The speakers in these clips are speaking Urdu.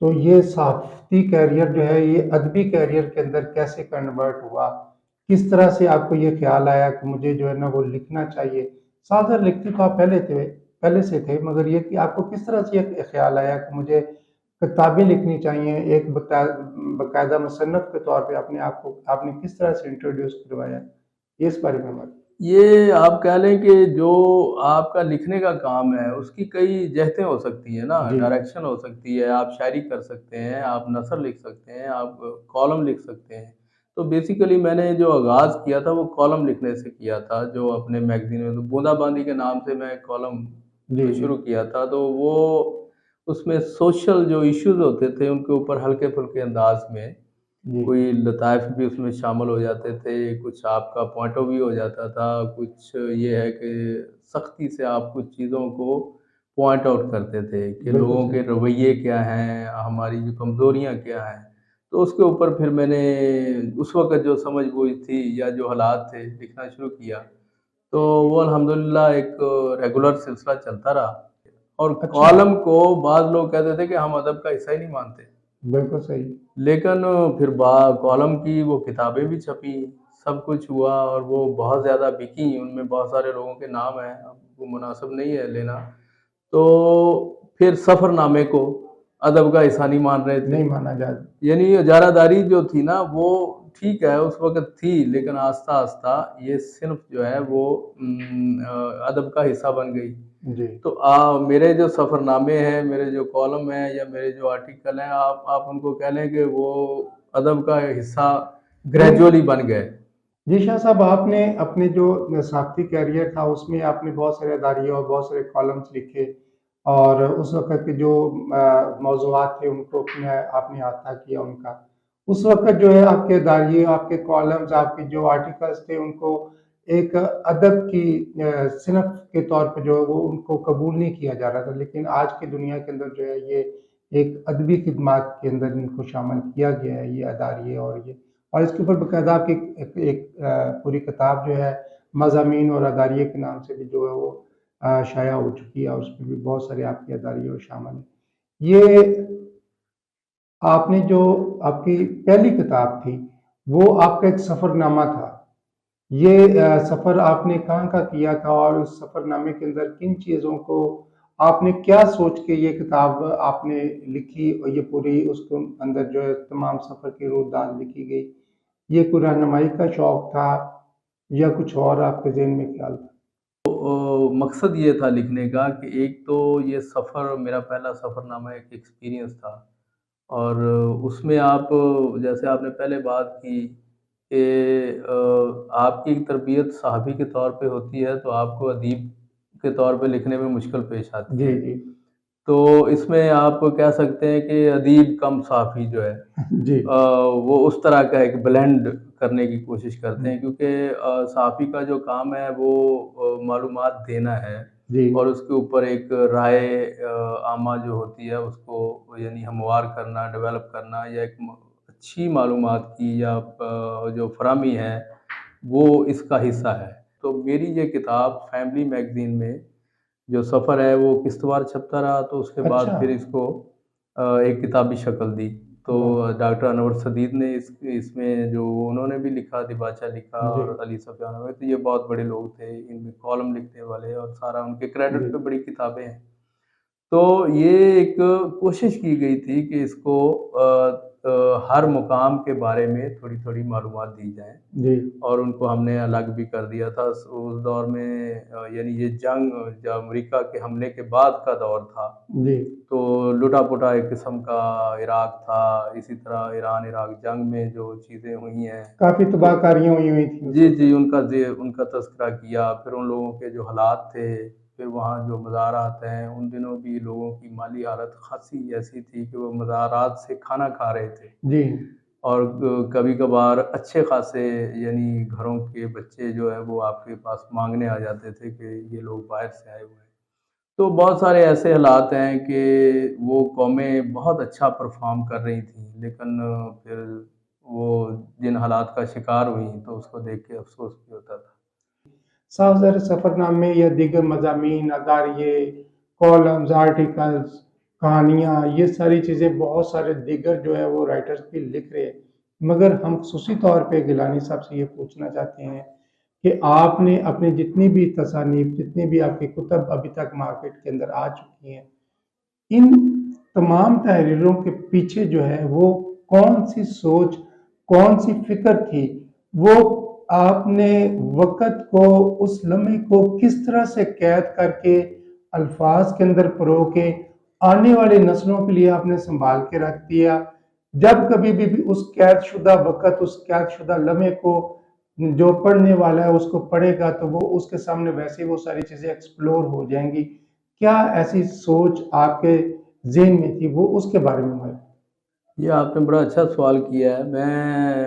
تو یہ صحافتی کیریئر جو ہے یہ ادبی کیریئر کے اندر کیسے کنورٹ ہوا؟ کس طرح سے آپ کو یہ خیال آیا کہ مجھے جو ہے نا وہ لکھنا چاہیے؟ ساتھ ساتھ لکھتے تو آپ پہلے سے تھے، مگر یہ کہ آپ کو کس طرح سے یہ خیال آیا کہ مجھے کتابیں لکھنی چاہیے، ایک باقاعدہ مصنف کے طور پہ اپنے آپ کو آپ نے کس طرح سے انٹروڈیوس کروایا؟ یہ اس بارے میں بات۔ یہ آپ کہہ لیں کہ جو آپ کا لکھنے کا کام ہے اس کی کئی جہتیں ہو سکتی ہیں نا، جی ڈائریکشن ہو سکتی ہے، آپ شاعری کر سکتے ہیں، آپ نثر لکھ سکتے ہیں، آپ کالم لکھ سکتے ہیں۔ تو بیسیکلی میں نے جو آغاز کیا تھا وہ کالم لکھنے سے کیا تھا، جو اپنے میگزین میں بوندا باندی کے نام سے میں کالم جی جی شروع کیا تھا، تو وہ اس میں سوشل جو ایشوز ہوتے تھے ان کے اوپر ہلکے پھلکے انداز میں جی کوئی لطائف بھی اس میں شامل ہو جاتے تھے، کچھ آپ کا پوائنٹ آف ویو ہو جاتا تھا، کچھ یہ ہے کہ سختی سے آپ کچھ چیزوں کو پوائنٹ آؤٹ کرتے تھے کہ بالکل لوگوں کے صحیح۔ رویے کیا ہیں، ہماری جو کمزوریاں کیا ہیں۔ تو اس کے اوپر پھر میں نے اس وقت جو سمجھ بوجھ تھی یا جو حالات تھے لکھنا شروع کیا، تو وہ الحمدللہ ایک ریگولر سلسلہ چلتا رہا۔ اور اچھا، کالم کو بعض لوگ کہتے تھے کہ ہم ادب کا حصہ ہی نہیں مانتے، بالکل صحیح۔ لیکن پھر کالم کی وہ کتابیں بھی چھپیں، سب کچھ ہوا اور وہ بہت زیادہ بکیں، ان میں بہت سارے لوگوں کے نام ہیں، اب وہ مناسب نہیں ہے لینا۔ تو پھر سفر نامے کو ادب کا حصہ نہیں مان رہے تھے، نہیں مانا جائے۔ یعنی اجارہ داری جو تھی نا وہ ٹھیک ہے اس وقت تھی، لیکن آہستہ آہستہ یہ صنف جو ہے وہ ادب کا حصہ بن گئی۔ جی تو میرے جو سفر نامے ہیں، میرے جو کالم ہیں یا میرے جو آرٹیکل ہیں، آپ ان کو کہہ لیں کہ وہ ادب کا حصہ تو گریجولی بن گئے۔ جی شاہ صاحب، آپ نے اپنے جو صحافتی کیریئر تھا اس میں آپ نے بہت سارے اداریے اور بہت سارے کالمز لکھے، اور اس وقت کے جو موضوعات تھے ان کو آپ نے احاطہ کیا ان کا۔ اس وقت جو ہے آپ کے اداریے، آپ کے کالمز، آپ کے جو آرٹیکلز تھے ان کو ایک ادب کی صنف کے طور پہ جو ہے وہ ان کو قبول نہیں کیا جا رہا تھا، لیکن آج کی دنیا کے اندر جو ہے یہ ایک ادبی خدمات کے اندر ان کو شامل کیا گیا ہے، یہ اداریے اور اس کے اوپر باقاعدہ آپ کی ایک پوری کتاب جو ہے مضامین اور اداریے کے نام سے بھی جو ہے وہ شائع ہو چکی ہے، اور اس میں بھی بہت سارے آپ کے اداریے اور شامل ہیں۔ یہ آپ نے جو آپ کی پہلی کتاب تھی وہ آپ کا ایک سفر نامہ تھا، یہ سفر آپ نے کہاں کا کیا تھا، اور اس سفر نامے کے اندر کن چیزوں کو آپ نے کیا سوچ کے یہ کتاب آپ نے لکھی، اور یہ پوری اس کے اندر جو ہے تمام سفر کی رویداد لکھی گئی؟ یہ کوئی رہنمائی کا شوق تھا یا کچھ اور آپ کے ذہن میں خیال تھا؟ مقصد یہ تھا لکھنے کا کہ ایک تو یہ سفر میرا پہلا سفر نامہ ایک ایکسپیرینس تھا، اور اس میں آپ جیسے آپ نے پہلے بات کی کہ آپ کی ایک تربیت صحافی کے طور پہ ہوتی ہے تو آپ کو ادیب کے طور پہ لکھنے میں مشکل پیش آتی جی ہے۔ جی تو اس میں آپ کہہ سکتے ہیں کہ ادیب کم صحافی جو ہے جی وہ اس طرح کا ایک بلینڈ کرنے کی کوشش کرتے ہیں، کیونکہ صحافی کا جو کام ہے وہ معلومات دینا ہے، جی اور اس کے اوپر ایک رائے عامہ جو ہوتی ہے اس کو یعنی ہموار کرنا، ڈیولپ کرنا، یا ایک اچھی معلومات کی یا جو فراہمی ہے وہ اس کا حصہ ہے۔ تو میری یہ کتاب فیملی میگزین میں جو سفر ہے وہ قسط وار چھپتا رہا، تو اس کے بعد اچھا، پھر اس کو ایک کتابی شکل دی۔ تو واہ، ڈاکٹر انور سدید نے اس میں جو انہوں نے بھی لکھا، دیباچہ لکھا، جی اور علی سفیان ہوئے، تو یہ بہت بڑے لوگ تھے ان میں کالم لکھنے والے، اور سارا ان کے کریڈٹ جی پہ بڑی کتابیں ہیں۔ تو یہ ایک کوشش کی گئی تھی کہ اس کو ہر مقام کے بارے میں تھوڑی تھوڑی معلومات دی جائیں، جی اور ان کو ہم نے الگ بھی کر دیا تھا اس دور میں۔ یعنی یہ جنگ جو امریکہ کے حملے کے بعد کا دور تھا، جی تو لٹا پٹا ایک قسم کا عراق تھا، اسی طرح ایران عراق جنگ میں جو چیزیں ہوئی ہیں، کافی تو تباہ کاریاں ہوئی تھیں اس جی وقت۔ جی ان کا تذکرہ کیا، پھر ان لوگوں کے جو حالات تھے، پھر وہاں جو مزارات ہیں ان دنوں بھی لوگوں کی مالی حالت خاصی ایسی تھی کہ وہ مزارات سے کھانا کھا رہے تھے، جی اور کبھی کبھار اچھے خاصے یعنی گھروں کے بچے جو ہے وہ آپ کے پاس مانگنے آ جاتے تھے کہ یہ لوگ باہر سے آئے ہوئے ہیں۔ تو بہت سارے ایسے حالات ہیں کہ وہ قومیں بہت اچھا پرفارم کر رہی تھیں، لیکن پھر وہ جن حالات کا شکار ہوئیں تو اس کو دیکھ کے افسوس بھی ہوتا تھا۔ صاحب زر سفر نامے یا دیگر مضامین، اداریے، کالمز، آرٹیکلز، کہانیاں، یہ ساری چیزیں بہت سارے دیگر جو ہے وہ رائٹرز بھی لکھ رہے ہیں، مگر ہم خصوصی طور پہ گیلانی صاحب سے یہ پوچھنا چاہتے ہیں کہ آپ نے اپنی جتنی بھی تصانیف، جتنی بھی آپ کی کتب ابھی تک مارکیٹ کے اندر آ چکی ہیں، ان تمام تحریروں کے پیچھے جو ہے وہ کون سی سوچ، کون سی فکر تھی؟ وہ آپ نے وقت کو، اس لمحے کو کس طرح سے قید کر کے الفاظ کے اندر پرو کے آنے والی نسلوں کے لیے آپ نے سنبھال کے رکھ دیا؟ جب کبھی بھی اس قید شدہ وقت، اس قید شدہ لمحے کو جو پڑھنے والا ہے اس کو پڑھے گا تو وہ اس کے سامنے ویسے ہی وہ ساری چیزیں ایکسپلور ہو جائیں گی؟ کیا ایسی سوچ آپ کے ذہن میں تھی؟ وہ اس کے بارے میں ہے۔ یہ آپ نے بڑا اچھا سوال کیا ہے۔ میں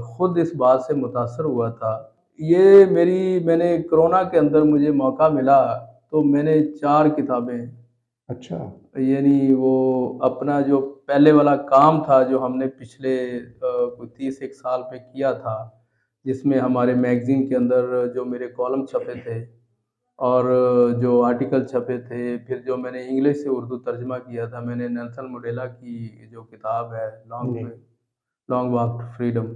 خود اس بات سے متاثر ہوا تھا۔ میں نے کرونا کے اندر مجھے موقع ملا تو میں نے 4 کتابیں، اچھا، یعنی وہ اپنا جو پہلے والا کام تھا جو ہم نے پچھلے کوئی 30 سال پہ کیا تھا، جس میں ہمارے میگزین کے اندر جو میرے کالم چھپے تھے اور جو آرٹیکل چھپے تھے، پھر جو میں نے انگلش سے اردو ترجمہ کیا تھا، میں نے نیلسن منڈیلا کی جو کتاب ہے جی، لانگ واک ٹو فریڈم،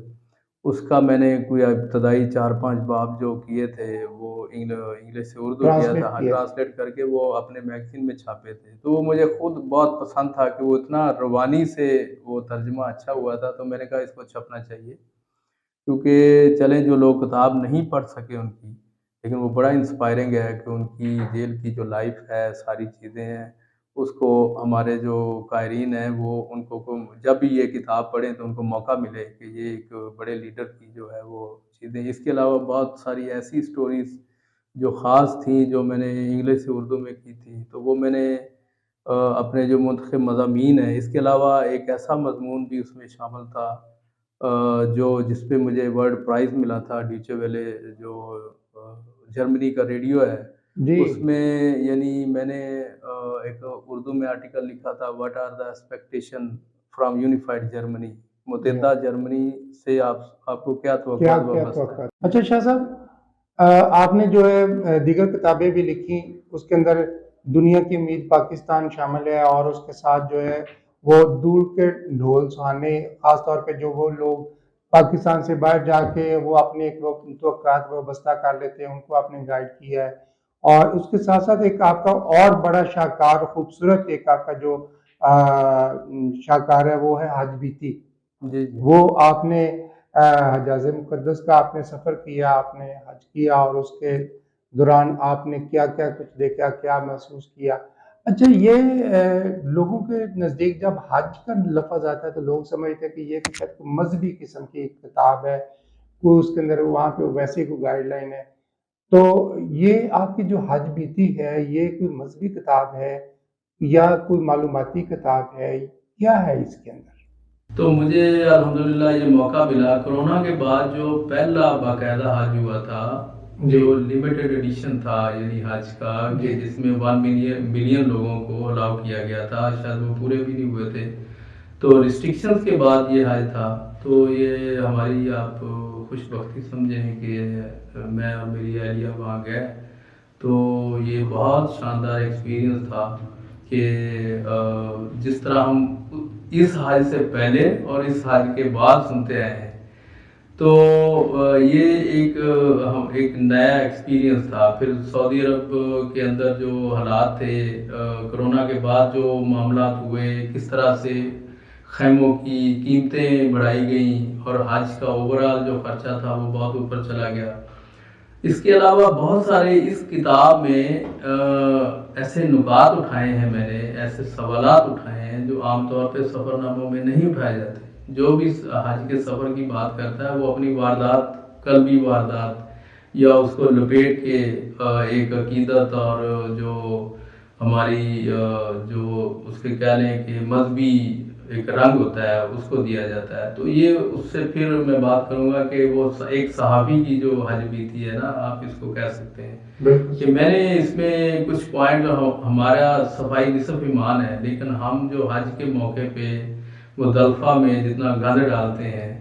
اس کا میں نے کوئی ابتدائی 4-5 باب جو کیے تھے وہ انگلش سے اردو کیا ٹرانسلیٹ تھا، کیا۔ ٹرانسلیٹ کر کے وہ اپنے میگزین میں چھاپے تھے۔ تو وہ مجھے خود بہت پسند تھا کہ وہ اتنا روانی سے وہ ترجمہ اچھا ہوا تھا، تو میں نے کہا اس کو چھپنا چاہیے، کیونکہ چلیں جو لوگ کتاب نہیں پڑھ سکے ان کی، لیکن وہ بڑا انسپائرنگ ہے کہ ان کی جیل کی جو لائف ہے، ساری چیزیں ہیں، اس کو ہمارے جو قائرین ہیں وہ ان کو جب بھی یہ کتاب پڑھیں تو ان کو موقع ملے کہ یہ ایک بڑے لیڈر کی جو ہے وہ چیزیں۔ اس کے علاوہ بہت ساری ایسی سٹوریز جو خاص تھیں جو میں نے انگلش سے اردو میں کی تھی، تو وہ میں نے اپنے جو منتخب مضامین ہیں، اس کے علاوہ ایک ایسا مضمون بھی اس میں شامل تھا جس پہ مجھے ورلڈ پرائز ملا تھا، ڈیچے ویلے جو جرمنی کا ریڈیو ہے، جی، اس میں یعنی میں نے ایک اردو میں آرٹیکل لکھا تھا، what are the expectation from unified Germany, جی، متحدہ جرمنی سے آپ کو کیا کیا توقعات کیا وابستہ ہیں؟ توقع؟ اچھا شاہ صاحب، آپ نے جو ہے دیگر کتابیں بھی لکھی، اس کے اندر دنیا کی امید پاکستان شامل ہے، اور اس کے ساتھ جو ہے وہ دور کے ڈھول سہانے، خاص طور پہ جو وہ لوگ پاکستان سے باہر جا کے وہ اپنے ایک توقعات وابستہ کر لیتے ہیں، ان کو آپ نے گائیڈ کیا ہے، اور اس کے ساتھ ساتھ ایک آپ کا اور بڑا شاہکار، خوبصورت ایک آپ کا جو شاہکار ہے وہ ہے حج بیتی۔ جی جی وہ آپ نے حجاز مقدس کا آپ نے سفر کیا، آپ نے حج کیا، اور اس کے دوران آپ نے کیا کیا کچھ دیکھا، کیا محسوس کیا؟ اچھا، یہ لوگوں کے نزدیک جب حج کا لفظ آتا ہے تو لوگ سمجھتے ہیں کہ یہ شاید مذہبی قسم کی ایک کتاب ہے، کوئی اس کے اندر وہاں پہ ویسے کوئی گائیڈ لائن ہے، تو یہ آپ کی جو حج بیتی ہے یہ کوئی مذہبی کتاب ہے یا کوئی معلوماتی کتاب ہے؟ کیا ہے اس کے اندر؟ تو مجھے الحمدللہ یہ موقع ملا کرونا کے بعد جو پہلا باقاعدہ حج ہوا تھا، جو لیمیٹڈ ایڈیشن تھا یعنی حج کا، کہ جس میں 1 ملین لوگوں کو الاؤ کیا گیا تھا، شاید وہ پورے بھی نہیں ہوئے تھے، تو ریسٹرکشنز کے بعد یہ حج تھا۔ تو یہ ہماری آپ خوش بختی سمجھیں کہ میں اور میری اہلیہ وہاں گئے، تو یہ بہت شاندار ایکسپیرینس تھا کہ جس طرح ہم اس حج سے پہلے اور اس حج کے بعد سنتے آئے ہیں، تو یہ ایک نیا ایکسپیرینس تھا۔ پھر سعودی عرب کے اندر جو حالات تھے، کرونا کے بعد جو معاملات ہوئے، کس طرح سے خیموں کی قیمتیں بڑھائی گئیں اور حج کا اوورآل جو خرچہ تھا وہ بہت اوپر چلا گیا۔ اس کے علاوہ بہت سارے اس کتاب میں ایسے نکات اٹھائے ہیں، میں نے ایسے سوالات اٹھائے ہیں جو عام طور پہ سفر ناموں میں نہیں اٹھائے جاتے۔ جو بھی حج کے سفر کی بات کرتا ہے وہ اپنی واردات، قلبی واردات، یا اس کو لپیٹ کے ایک عقیدت اور جو ہماری جو اس کے کہہ لیں کہ مذہبی ایک رنگ ہوتا ہے اس کو دیا جاتا ہے۔ تو یہ اس سے پھر میں بات کروں گا کہ وہ ایک صحابی کی جو حج بیتی ہے نا، آپ اس کو کہہ سکتے ہیں کہ میں نے اس میں کچھ پوائنٹ، ہمارا صفائی نصف ایمان ہے، لیکن ہم جو حج کے موقع پہ مزدلفہ میں جتنا گند ڈالتے ہیں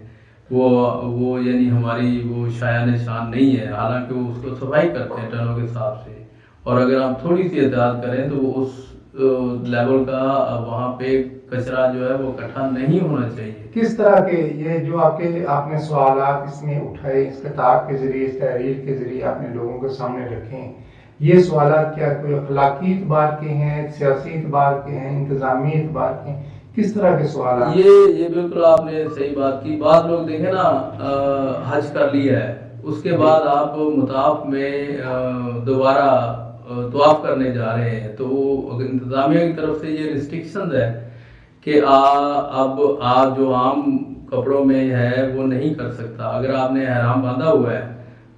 وہ یعنی ہماری وہ شایان شان نہیں ہے، حالانکہ وہ اس کو صفائی کرتے ہیں ٹنوں کے حساب سے، اور اگر ہم تھوڑی سی احتیاط کریں تو وہ اس لیول کا وہاں پہ کچرا جو ہے وہ اکٹھا نہیں ہونا چاہیے۔ کس طرح کے یہ جو آپ نے سوالات اس میں اٹھائے، اس کتاب کے ذریعے، اس تحریر کے ذریعے آپ نے لوگوں کے سامنے رکھے ہیں، یہ سوالات کیا کوئی اخلاقی اعتبار کے ہیں، سیاسی اعتبار کے ہیں، انتظامی اعتبار کے ہیں، کس طرح کے سوالات؟ یہ بالکل آپ نے صحیح بات کی۔ بعض لوگ دیکھیں نا حج کر لیا ہے، اس کے بعد آپ مطاف میں دوبارہ طواف کرنے جا رہے ہیں، تو انتظامیہ کی طرف سے یہ ریسٹرکشنز ہے کہ اب آپ جو عام کپڑوں میں ہے وہ نہیں کر سکتا۔ اگر آپ نے احرام باندھا ہوا ہے،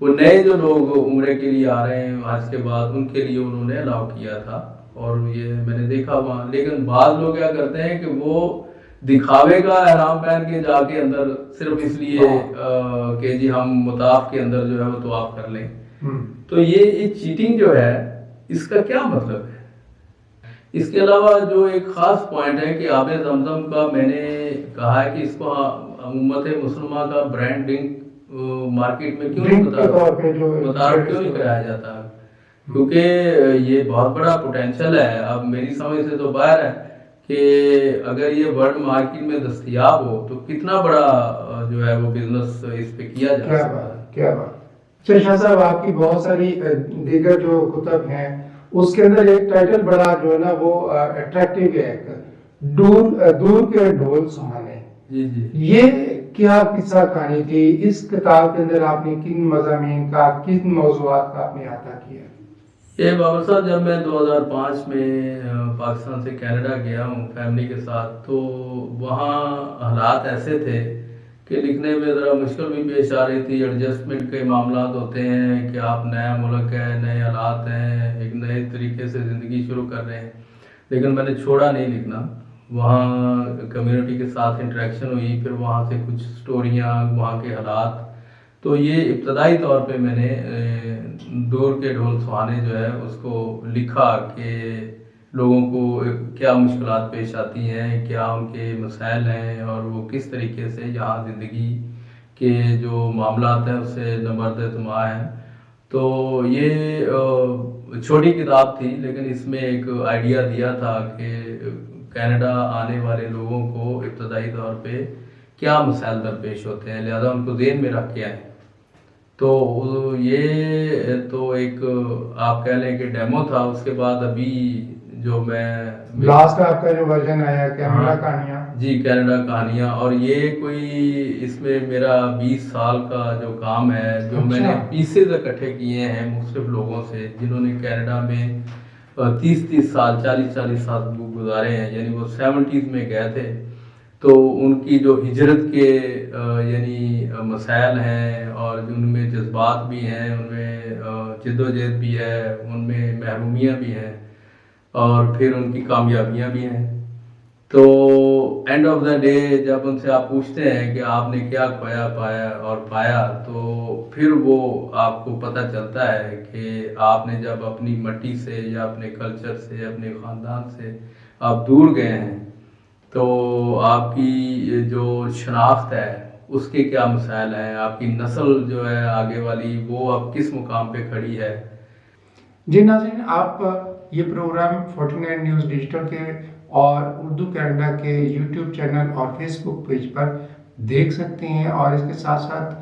وہ نئے جو لوگ عمرے کے لیے آ رہے ہیں حج کے بعد، ان کے لیے انہوں نے الاؤ کیا تھا، اور یہ میں نے دیکھا وہاں۔ لیکن بعض لوگ کیا کرتے ہیں کہ وہ دکھاوے کا احرام پہن کے جا کے اندر صرف اس لیے کہ جی ہم مطاف کے اندر جو ہے وہ طواف کر لیں، تو یہ چیٹنگ جو ہے اس کا کیا مطلب ہے؟ اس کے علاوہ جو ایک خاص پوائنٹ ہے کہ آب زمزم کا میں نے کہا ہے کہ اس کو امت مسلمہ کا برانڈ ڈرنک مارکیٹ میں کیوں متعارف کیوں نہیں کرایا جاتا؟ کیونکہ یہ بہت بڑا پوٹینشیل ہے۔ اب میری سمجھ سے تو باہر ہے کہ اگر یہ ورلڈ مارکیٹ میں دستیاب ہو تو کتنا بڑا جو ہے وہ بزنس اس پہ کیا جا سکتا ہے۔ کیا بات۔ اچھا شاہ صاحب، آپ کی بہت ساری دیگر جو کتب ہیں اس کے اندر ایک ٹائٹل بڑا جو ہے نا وہ اٹریکٹیو ہے، دور کے ڈھول سہانے۔ جی جی، یہ کیا قصہ کہانی تھی؟ اس کتاب کے اندر آپ نے کن مضامین کا، کن موضوعات کا آپ نے احاطہ کیا؟ یہ بابر صاحب، جب میں 2005 میں پاکستان سے کینیڈا گیا ہوں فیملی کے ساتھ، تو وہاں حالات ایسے تھے کہ لکھنے میں ذرا مشکل بھی پیش آ رہی تھی۔ ایڈجسٹمنٹ کے معاملات ہوتے ہیں کہ آپ نیا ملک ہے، نئے حالات ہیں، ایک نئے طریقے سے زندگی شروع کر رہے ہیں، لیکن میں نے چھوڑا نہیں لکھنا۔ وہاں کمیونٹی کے ساتھ انٹریکشن ہوئی، پھر وہاں سے کچھ سٹوریاں، وہاں کے حالات، تو یہ ابتدائی طور پہ میں نے دور کے ڈھول سہانے جو ہے اس کو لکھا کہ لوگوں کو کیا مشکلات پیش آتی ہیں، کیا ان کے مسائل ہیں، اور وہ کس طریقے سے یہاں زندگی کے جو معاملات ہیں اس سے نبرد اتماع ہیں۔ تو یہ چھوٹی کتاب تھی، لیکن اس میں ایک آئیڈیا دیا تھا کہ کینیڈا آنے والے لوگوں کو ابتدائی طور پہ کیا مسائل درپیش ہوتے ہیں، لہذا ان کو ذہن میں رکھ کے آئیں۔ تو یہ تو ایک آپ کہہ لیں کہ ڈیمو تھا۔ اس کے بعد ابھی جو میں لاسٹ آپ کا جو ورژن آیا کینیڈا کہانیاں، جی کینیڈا کہانیاں، اور یہ کوئی اس میں میرا 20 سال کا جو کام ہے، جو میں نے پیسز اکٹھے کیے ہیں مختلف لوگوں سے جنہوں نے کینیڈا میں 30 سال 40 سال گزارے ہیں، یعنی وہ 70s میں گئے تھے، تو ان کی جو ہجرت کے یعنی مسائل ہیں، اور ان میں جذبات بھی ہیں، ان میں جد و جہد بھی ہے، ان میں محرومیاں بھی ہیں، اور پھر ان کی کامیابیاں بھی ہیں۔ تو اینڈ آف دا ڈے جب ان سے آپ پوچھتے ہیں کہ آپ نے کیا پایا، تو پھر وہ آپ کو پتہ چلتا ہے کہ آپ نے جب اپنی مٹی سے یا اپنے کلچر سے، اپنے خاندان سے آپ دور گئے ہیں، تو آپ کی جو شناخت ہے اس کے کیا مسائل ہیں، آپ کی نسل جو ہے آگے والی وہ اب کس مقام پہ کھڑی ہے۔ جی ناظرین، آپ یہ پروگرام 49 نیوز ڈیجیٹل کے اور اردو کینیڈا کے یوٹیوب چینل اور فیس بک پیج پر دیکھ سکتے ہیں، اور اس کے ساتھ ساتھ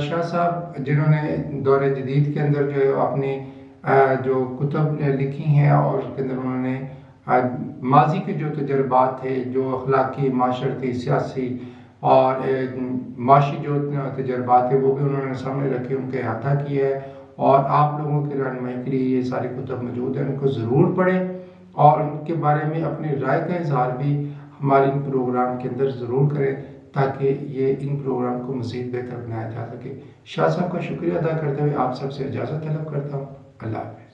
شاہ صاحب جنہوں نے دور جدید کے اندر جو ہے اپنی جو کتب لکھی ہیں، اور اس کے اندر انہوں نے ماضی کے جو تجربات تھے، جو اخلاقی، معاشرتی، سیاسی اور معاشی جو تجربات تھے، وہ بھی انہوں نے سامنے رکھے، ان کے احاطہ کیا ہے، اور آپ لوگوں کی رہنمائی کے لیے یہ ساری کتب موجود ہیں، ان کو ضرور پڑھیں، اور ان کے بارے میں اپنی رائے کا اظہار بھی ہمارے ان پروگرام کے اندر ضرور کریں، تاکہ یہ ان پروگرام کو مزید بہتر بنایا جا سکے۔ شاہ صاحب کا شکریہ ادا کرتے ہوئے آپ سب سے اجازت طلب کرتا ہوں۔ اللہ حافظ۔